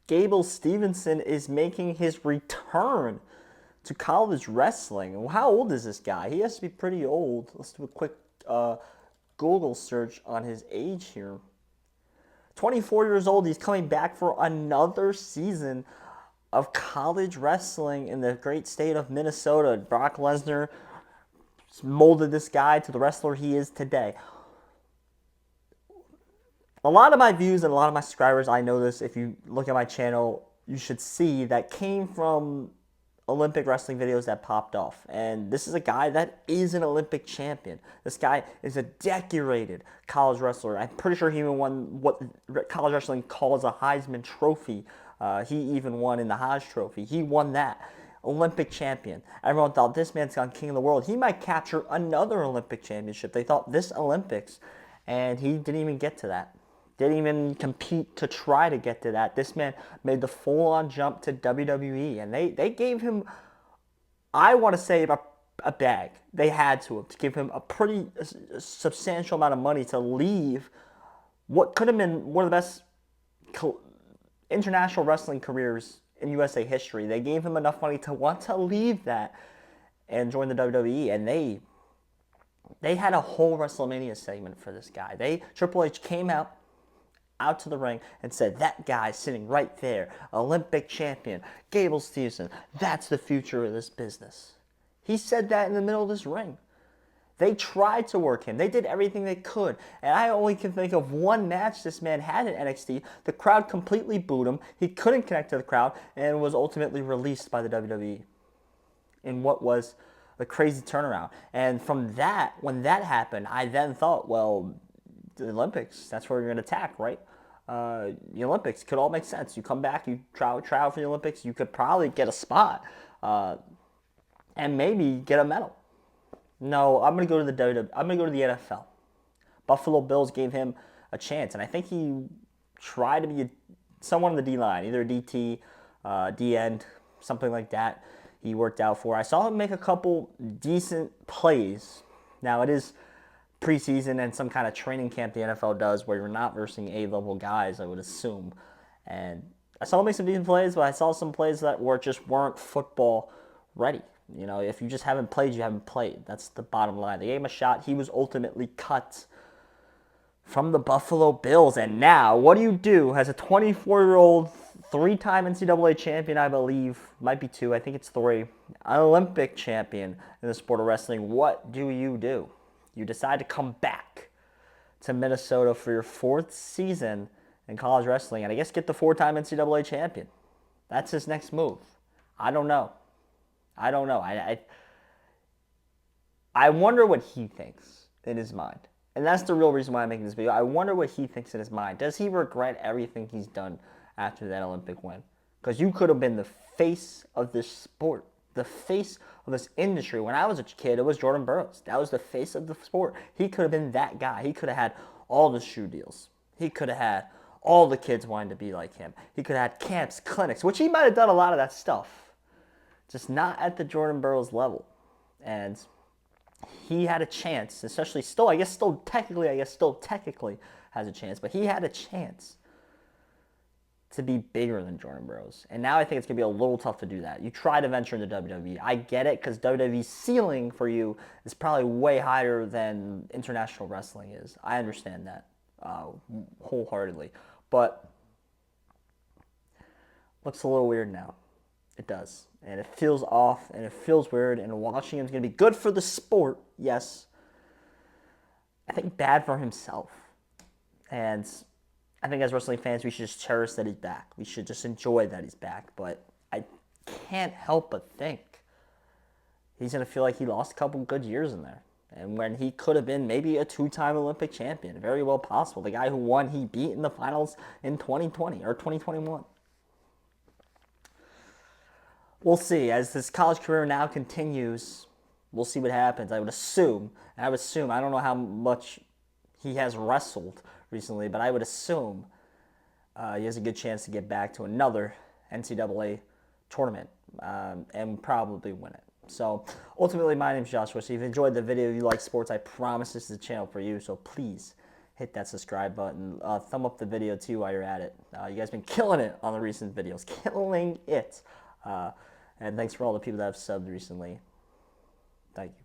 Gable Stevenson is making his return to college wrestling. How old is this guy? He has to be pretty old. Let's do a quick Google search on his age here. 24 years old. He's coming back for another season of college wrestling in the great state of Minnesota. Brock Lesnar molded this guy to the wrestler he is today. A lot of my views and a lot of my subscribers, I know this, if you look at my channel, you should see that came from Olympic wrestling videos that popped off. And this is a guy that is an Olympic champion. This guy is a decorated college wrestler. I'm pretty sure he even won what college wrestling calls a Heisman Trophy. He even won in the Heisman Trophy. He won that. Olympic champion. Everyone thought this man's gone king of the world. He might capture another Olympic championship. They thought this Olympics, and he didn't even get to that. Didn't even compete to try to get to that. This man made the full-on jump to WWE, and they gave him, I want to say, a bag. They had to give him a pretty substantial amount of money to leave what could have been one of the best international wrestling careers in USA history. They gave him enough money to want to leave that and join the WWE, and they had a whole WrestleMania segment for this guy. Triple H came out to the ring and said, that guy sitting right there, Olympic champion, Gable Stevenson, that's the future of this business. He said that in the middle of this ring. They tried to work him. They did everything they could. And I only can think of one match this man had in NXT. The crowd completely booed him. He couldn't connect to the crowd and was ultimately released by the WWE in what was a crazy turnaround. And from that, when that happened, I then thought, well, the Olympics, that's where you're going to attack, right? The Olympics could all make sense. You come back, you try out for the Olympics, you could probably get a spot and maybe get a medal. No, I'm going to go to the WWE. I'm going to go to the NFL. Buffalo Bills gave him a chance, and I think he tried to be someone in the D line, either DT, D end, something like that. He worked out for. I saw him make a couple decent plays. Now it is preseason and some kind of training camp the NFL does where you're not versing A-level guys, I would assume. And I saw him make some decent plays, but I saw some plays that weren't football ready. You know, if you just haven't played, you haven't played. That's the bottom line. They gave him a shot. He was ultimately cut from the Buffalo Bills. And now, what do you do as a 24-year-old, three-time NCAA champion, I believe, might be two, I think it's three, an Olympic champion in the sport of wrestling? What do? You decide to come back to Minnesota for your fourth season in college wrestling and I guess get the four-time NCAA champion. That's his next move. I don't know. I wonder what he thinks in his mind. And that's the real reason why I'm making this video. I wonder what he thinks in his mind. Does he regret everything he's done after that Olympic win? Because you could have been the face of this sport, the face of this industry. When I was a kid, it was Jordan Burroughs. That was the face of the sport. He could have been that guy. He could have had all the shoe deals. He could have had all the kids wanting to be like him. He could have had camps, clinics, which he might have done a lot of that stuff. Just not at the Jordan Burroughs level. And he had a chance, especially still technically has a chance, but he had a chance to be bigger than Jordan Burroughs. And now I think it's going to be a little tough to do that. You try to venture into WWE. I get it, because WWE's ceiling for you is probably way higher than international wrestling is. I understand that wholeheartedly. But looks a little weird now. It does. And it feels off, and it feels weird, and watching him is going to be good for the sport, yes. I think bad for himself. And I think as wrestling fans, we should just cherish that he's back. We should just enjoy that he's back. But I can't help but think he's going to feel like he lost a couple good years in there. And when he could have been maybe a two-time Olympic champion, very well possible. The guy who won, he beat in the finals in 2020 or 2021. We'll see. As his college career now continues, we'll see what happens. I would assume, I don't know how much he has wrestled recently, but I would assume he has a good chance to get back to another NCAA tournament and probably win it. So ultimately, my name is Joshua. So if you enjoyed the video, you like sports, I promise this is a channel for you. So please hit that subscribe button. Thumb up the video too while you're at it. You guys been killing it on the recent videos, killing it. And thanks for all the people that have subbed recently. Thank you.